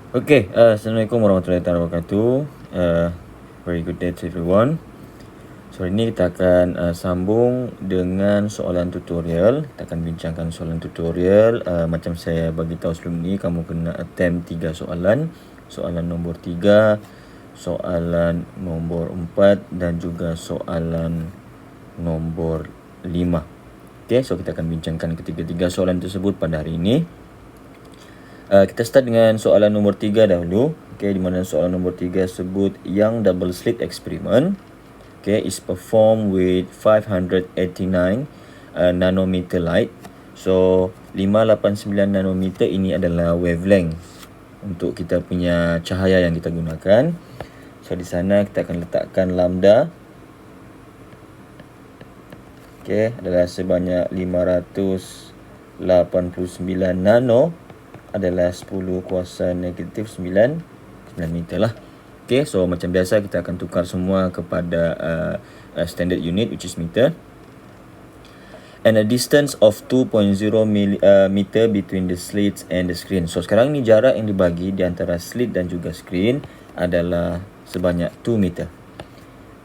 Okay, Assalamualaikum warahmatullahi wabarakatuh. Very good day to everyone. So, hari ini kita akan sambung dengan soalan tutorial. Kita akan bincangkan soalan tutorial. Macam saya bagi tahu sebelum ni, kamu kena attempt 3 soalan. Soalan nombor 3, soalan nombor 4 dan juga soalan nombor 5. Okay, so kita akan bincangkan ketiga-tiga soalan tersebut pada hari ini. Kita start dengan soalan nombor 3 dahulu. Okay, di mana soalan nombor 3 sebut yang double slit experiment is performed with 589 nanometer light. So 589 nanometer ini adalah wavelength untuk kita punya cahaya yang kita gunakan. So di sana kita akan letakkan lambda adalah sebanyak 589 nano adalah 10 kuasa negatif 9 meter lah. Okay, so macam biasa kita akan tukar semua kepada standard unit which is meter. And a distance of 2.0 meter between the slits and the screen. So sekarang ni jarak yang dibagi di antara slit dan juga screen adalah sebanyak 2 meter.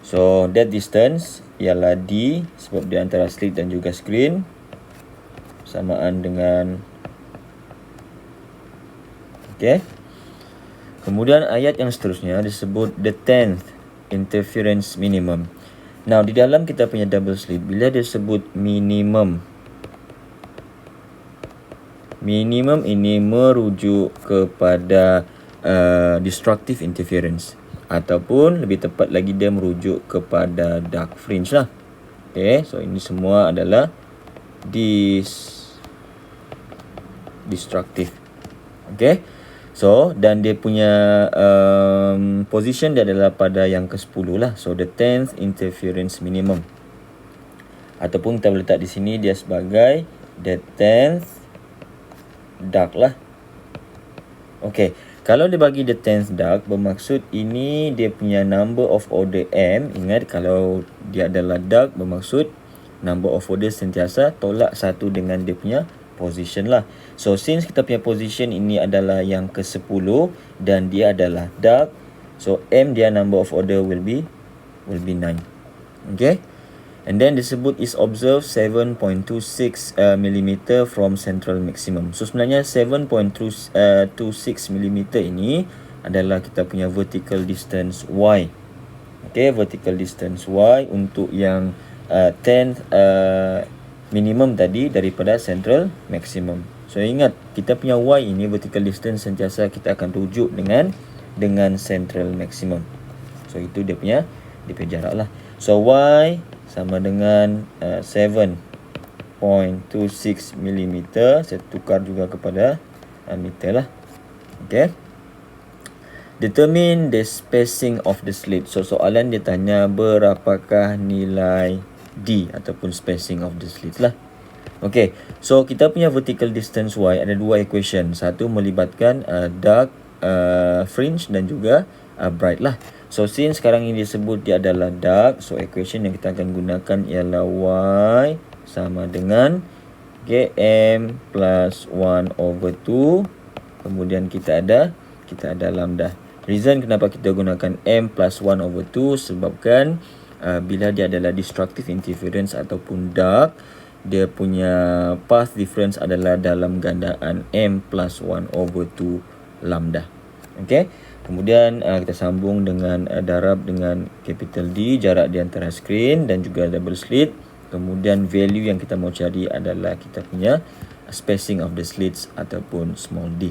So that distance ialah D sebab di antara slit dan juga screen samaan dengan kemudian ayat yang seterusnya disebut the 10th interference minimum. Now di dalam kita punya double slit, bila dia sebut minimum ini merujuk kepada destructive interference, ataupun lebih tepat lagi dia merujuk kepada dark fringe lah. Okay, so ini semua adalah destructive. Okay, so dan dia punya position dia adalah pada yang ke-10 lah. So the 10th interference minimum, ataupun kita boleh letak di sini dia sebagai the 10th dark lah. Okay, kalau dia bagi the 10th dark, bermaksud ini dia punya number of order M. Ingat, kalau dia adalah dark, bermaksud number of order sentiasa tolak satu dengan dia punya position lah. So since kita punya position ini adalah yang ke-10 dan dia adalah dark, so M dia number of order will be 9. Okay, and then disebut is observed 7.26 mm from central maximum. So sebenarnya 7.26 mm ini adalah kita punya vertical distance Y. Okay, vertical distance Y untuk yang 10th minimum tadi daripada central maximum. So ingat, kita punya Y ini vertical distance sentiasa kita akan rujuk dengan central maximum. So itu dia punya jarak lah. So Y sama dengan 7.26 mm. Saya tukar juga kepada meter lah. Okay, determine the spacing of the slit. So soalan dia tanya berapakah nilai D ataupun spacing of the slit lah. Okay, so kita punya vertical distance Y ada dua equation. Satu melibatkan dark fringe dan juga bright lah. So since sekarang ini disebut dia adalah dark, so equation yang kita akan gunakan ialah Y sama dengan M plus 1 over 2. Kemudian kita ada lambda. Reason kenapa kita gunakan M plus 1 over 2 sebabkan bila dia adalah destructive interference ataupun dark, dia punya path difference adalah dalam gandaan M plus 1 over 2 lambda. Okay, kemudian kita sambung dengan darab dengan capital D, jarak di antara screen dan juga double slit. Kemudian value yang kita mau cari adalah kita punya spacing of the slits ataupun small d.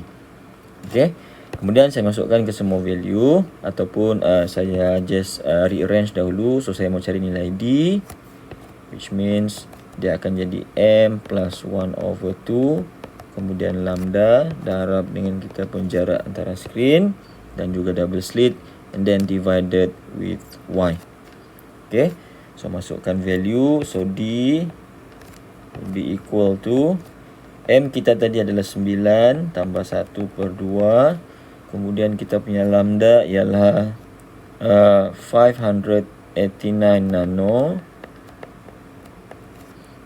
Okay, kemudian saya masukkan ke semua value ataupun saya just rearrange dahulu. So saya mau cari nilai D, which means dia akan jadi M plus 1 over 2. Kemudian lambda darab dengan kita pun jarak antara screen dan juga double slit, and then divided with Y. Okay, so masukkan value. So D will be equal to M kita tadi adalah 9 tambah 1/2. Kemudian kita punya lambda ialah 589 nano.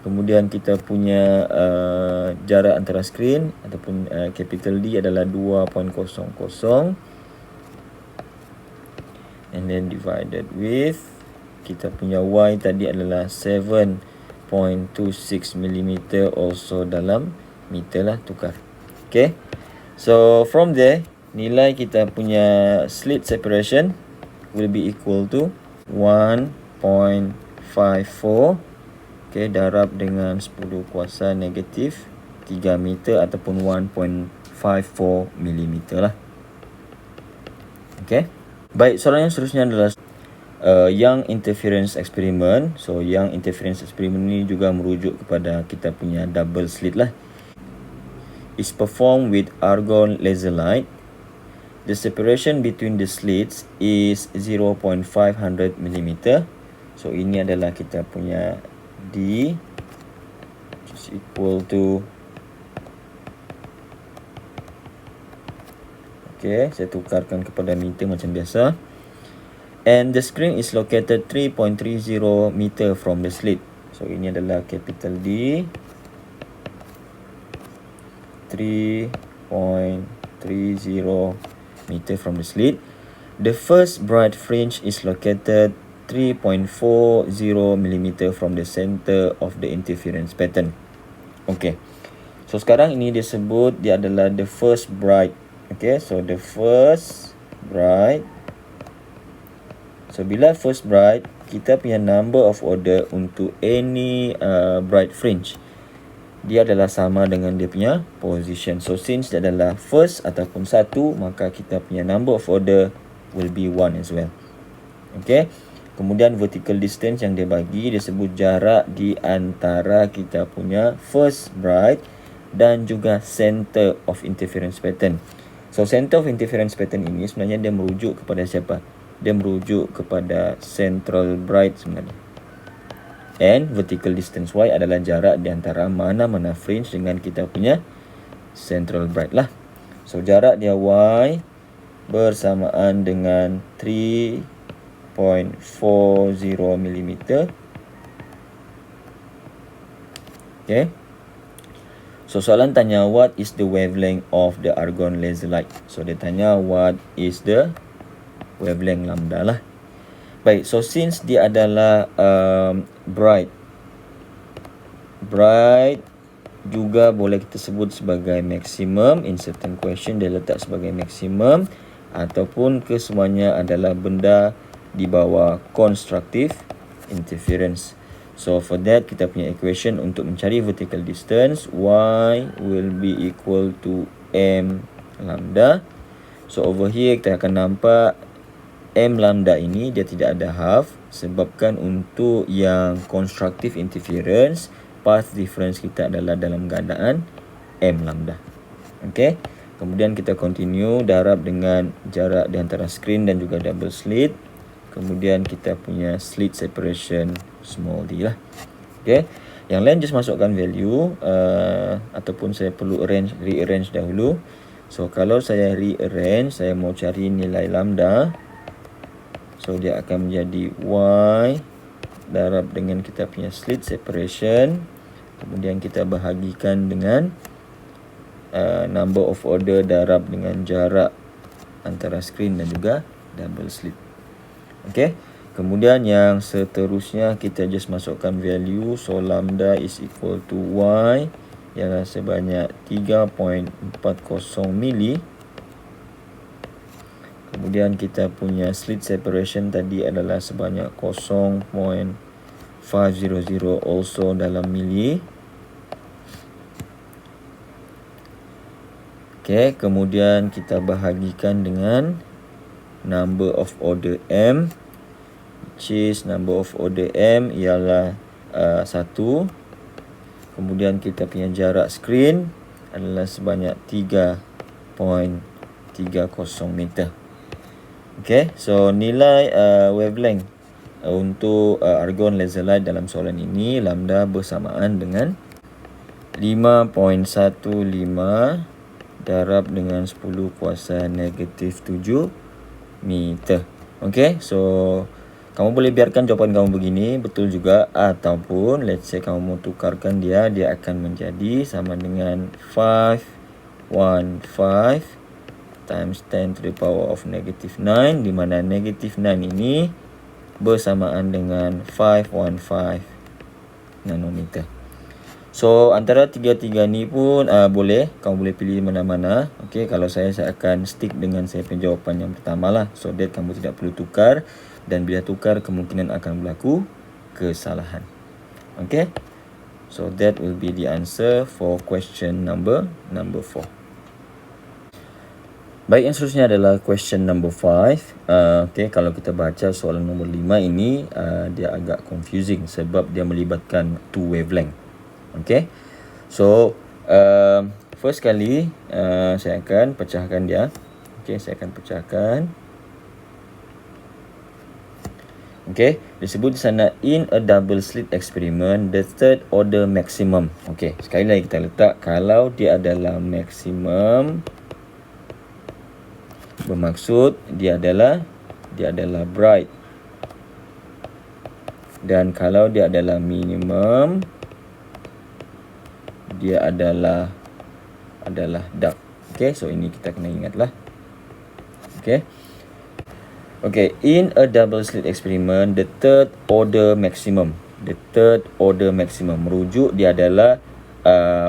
Kemudian kita punya jarak antara skrin ataupun capital D adalah 2.00, and then divided with kita punya Y tadi adalah 7.26 mm, also dalam meter lah, tukar. Okay, so from there nilai kita punya slit separation will be equal to 1.54, okay, darab dengan 10 kuasa negatif 3 meter ataupun 1.54 mm lah. Okay, baik, soalan yang seterusnya adalah Young interference experiment. So Young interference experiment ni juga merujuk kepada kita punya double slit lah. Is performed with argon laser light. The separation between the slits is 0.500 mm. So ini adalah kita punya D, which is equal to, okay, saya tukarkan kepada meter macam biasa. And the screen is located 3.30 meter from the slit. So ini adalah capital D, 3.30 meter from the slit. The first bright fringe is located 3.40 mm from the center of the interference pattern. Okay, so sekarang ini disebut dia adalah the first bright. Okay, so the first bright. So bila first bright, kita punya number of order untuk any bright fringe, dia adalah sama dengan dia punya position. So since dia adalah first ataupun satu, maka kita punya number of order will be 1 as well. Okay, kemudian vertical distance yang dia bagi, dia sebut jarak di antara kita punya first bright dan juga center of interference pattern. So center of interference pattern ini sebenarnya dia merujuk kepada siapa? Dia merujuk kepada central bright sebenarnya. And vertical distance Y adalah jarak di antara mana-mana fringe dengan kita punya central bright lah. So jarak dia Y bersamaan dengan 3.40 mm. Okay, so soalan tanya what is the wavelength of the argon laser light. So dia tanya what is the wavelength lambda lah. Baik, so since dia adalah bright juga boleh kita sebut sebagai maximum. In certain question dia letak sebagai maximum, ataupun kesemuanya adalah benda di bawah constructive interference. So for that kita punya equation untuk mencari vertical distance, Y will be equal to M lambda. So over here kita akan nampak M lambda ini dia tidak ada half, sebabkan untuk yang constructive interference, path difference kita adalah dalam gandaan M lambda. Okay, kemudian kita continue darab dengan jarak di antara screen dan juga double slit. Kemudian kita punya slit separation small d lah. Okay, yang lain just masukkan value ataupun saya perlu rearrange dahulu. So kalau saya rearrange, saya mau cari nilai lambda. So dia akan menjadi Y darab dengan kita punya slit separation. Kemudian kita bahagikan dengan number of order darab dengan jarak antara screen dan juga double slit. Okay, kemudian yang seterusnya kita just masukkan value. So lambda is equal to Y ialah sebanyak 3.40 mili. Kemudian kita punya slit separation tadi adalah sebanyak 0.500 also dalam mili. Okay, kemudian kita bahagikan dengan number of order M, which is number of order M ialah 1. Kemudian kita punya jarak screen adalah sebanyak 3.30 meter. Okay, so nilai wavelength untuk argon laser light dalam soalan ini, lambda bersamaan dengan 5.15 darab dengan 10 kuasa negatif 7 meter. Okay, so Kamu boleh biarkan jawapan kamu begini, betul juga. Ataupun let's say kamu mau tukarkan dia akan menjadi sama dengan 515 times 10 to the power of negative 9, di mana negative 9 ini bersamaan dengan 515 nanometer. So antara tiga-tiga ni pun boleh, kamu boleh pilih mana-mana. Okey, kalau saya akan stick dengan saya punya jawapan yang pertama lah, so that kamu tidak perlu tukar, dan bila tukar kemungkinan akan berlaku kesalahan. Okey, so that will be the answer for question number 4. Baik, yang seterusnya adalah question number 5. Okey, kalau kita baca soalan nombor 5 ini, dia agak confusing sebab dia melibatkan two wavelength. Okay, so first kali saya akan pecahkan dia. Okay, saya akan pecahkan. Okay, disebut di sana in a double slit experiment the third order maximum. Okay, sekali lagi kita letak kalau dia adalah maximum, bermaksud dia adalah bright, dan kalau dia adalah minimum, dia adalah dark. Okay, so ini kita kena ingatlah. Okay, in a double slit experiment the third order maximum merujuk dia adalah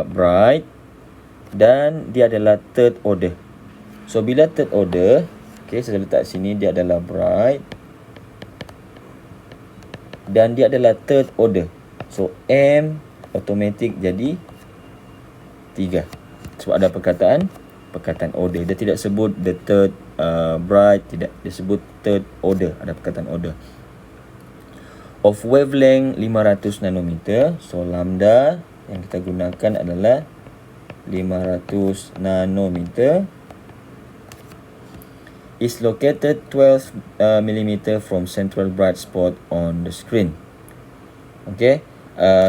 bright dan dia adalah third order. So bila third order, okay, saya letak sini dia adalah bright dan dia adalah third order. So M automatic jadi 3. Sebab ada perkataan order. Dia tidak sebut the third bright, tidak. Dia sebut third order, ada perkataan order. Of wavelength 500 nanometer. So lambda yang kita gunakan adalah 500 nanometer. Is located 12 mm from central bright spot on the screen. Okay.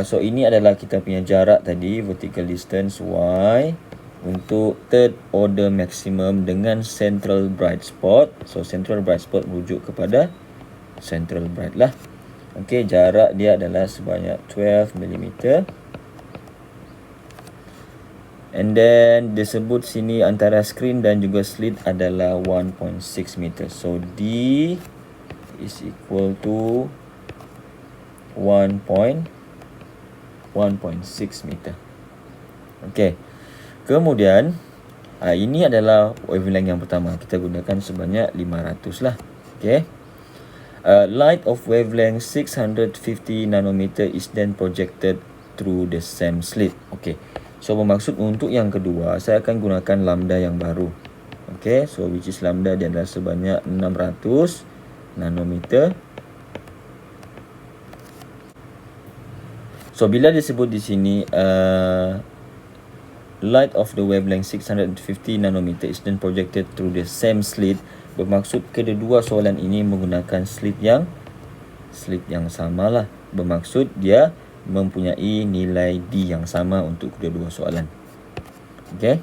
So ini adalah kita punya jarak tadi, vertical distance Y, untuk third order maximum dengan central bright spot. So central bright spot merujuk kepada central bright lah. Okay, jarak dia adalah sebanyak 12 mm. And then disebut sini antara screen dan juga slit adalah 1.6 meter. So D is equal to 1.6 meter. Okey. Kemudian ini adalah wavelength yang pertama. Kita gunakan sebanyak 500 lah. Okey. Light of wavelength 650 nanometer is then projected through the same slit. Okey. So bermaksud untuk yang kedua saya akan gunakan lambda yang baru. Okey. So which is lambda dia adalah sebanyak 600 nanometer. So bila disebut di sini light of the wavelength 650 nanometer is then projected through the same slit, bermaksud kedua soalan ini menggunakan slit yang sama lah. Bermaksud dia mempunyai nilai D yang sama untuk kedua soalan. Okay.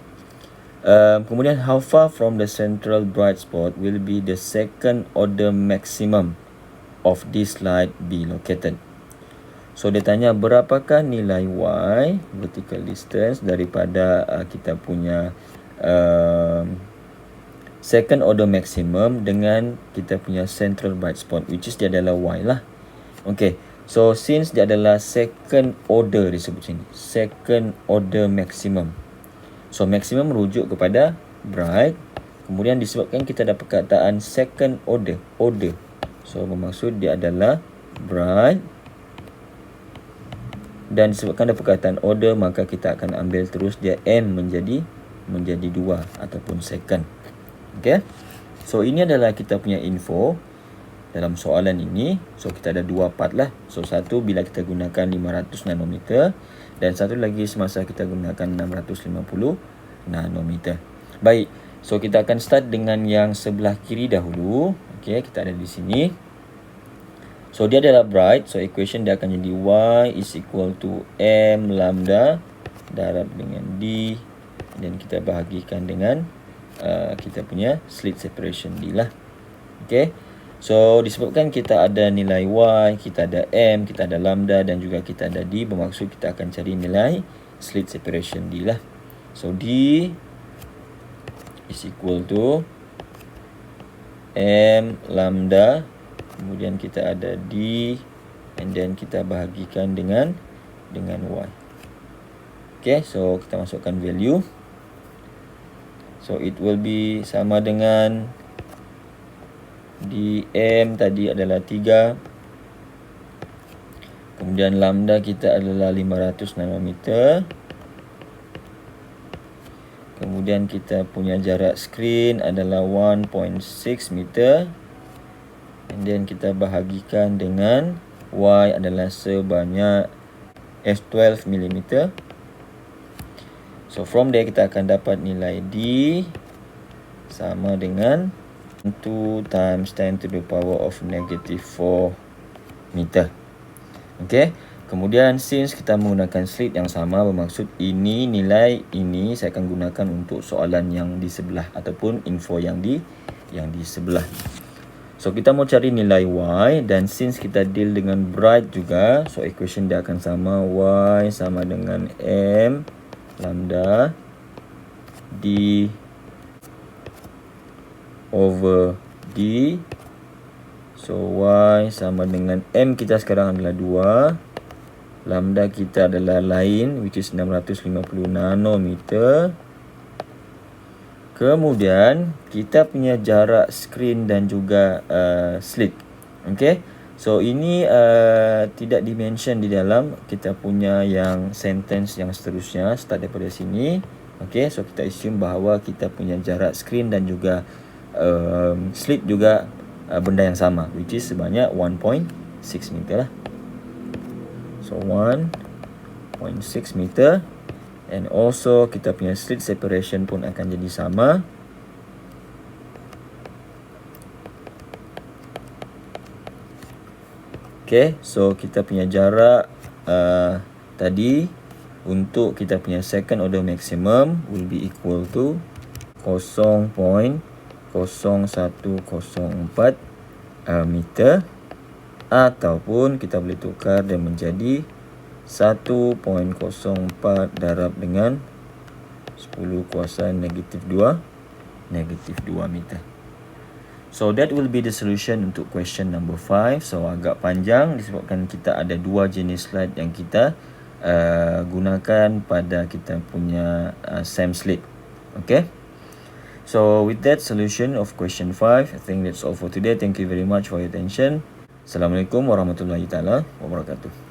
Kemudian how far from the central bright spot will be the second order maximum of this light be located? So dia tanya berapakah nilai Y, vertical distance, daripada kita punya second order maximum dengan kita punya central bright spot, which is dia adalah Y lah. Okay, so since dia adalah second order disebut sini, second order maximum. So maximum merujuk kepada bright, kemudian disebabkan kita ada perkataan second order. So bermaksud dia adalah bright, dan disebabkan ada perkataan order, maka kita akan ambil terus dia M menjadi 2 ataupun second. Okay. So ini adalah kita punya info dalam soalan ini. So kita ada 2 part lah. So satu bila kita gunakan 500 nanometer, dan satu lagi semasa kita gunakan 650 nanometer. Baik. So kita akan start dengan yang sebelah kiri dahulu. Okay, kita ada di sini. So dia adalah bright, so equation dia akan jadi Y is equal to M lambda darab dengan D, dan kita bahagikan dengan kita punya slit separation D lah. Okay, So disebabkan kita ada nilai Y, kita ada M, kita ada lambda dan juga kita ada D, bermaksud kita akan cari nilai slit separation D lah. So D is equal to M lambda, kemudian kita ada D, and then kita bahagikan dengan Y. Okay, so kita masukkan value. So it will be sama dengan dm tadi adalah 3. Kemudian lambda kita adalah 500 nanometer. Kemudian kita punya jarak skrin adalah 1.6 meter. And then kita bahagikan dengan Y adalah sebanyak 12 mm. So from there kita akan dapat nilai D sama dengan 2 times 10 to the power of negative 4 meter. Okay. Kemudian since kita menggunakan slit yang sama, bermaksud ini nilai ini saya akan gunakan untuk soalan yang di sebelah ataupun info yang di sebelah. So kita mau cari nilai Y, dan since kita deal dengan bright juga, so equation dia akan sama, Y sama dengan M lambda D over D. So Y sama dengan M kita sekarang adalah 2. Lambda kita adalah lain, which is 650 nanometer. Kemudian kita punya jarak skrin dan juga slit. Okay. So ini tidak dimention di dalam kita punya yang sentence yang seterusnya start daripada sini. Okay, so kita assume bahawa kita punya jarak skrin dan juga slit juga benda yang sama, which is sebanyak 1.6 meter lah. So 1.6 meter, and also kita punya slit separation pun akan jadi sama. Okay, so kita punya jarak tadi untuk kita punya second order maximum will be equal to 0.0104 meter, ataupun kita boleh tukar dia menjadi 1.04 darab dengan 10 kuasa negatif 2 meter. So that will be the solution untuk question number 5. So agak panjang disebabkan kita ada dua jenis slide yang kita gunakan pada kita punya SAM slit. Okay. So with that solution of question 5, I think that's all for today. Thank you very much for your attention. Assalamualaikum warahmatullahi taala wabarakatuh.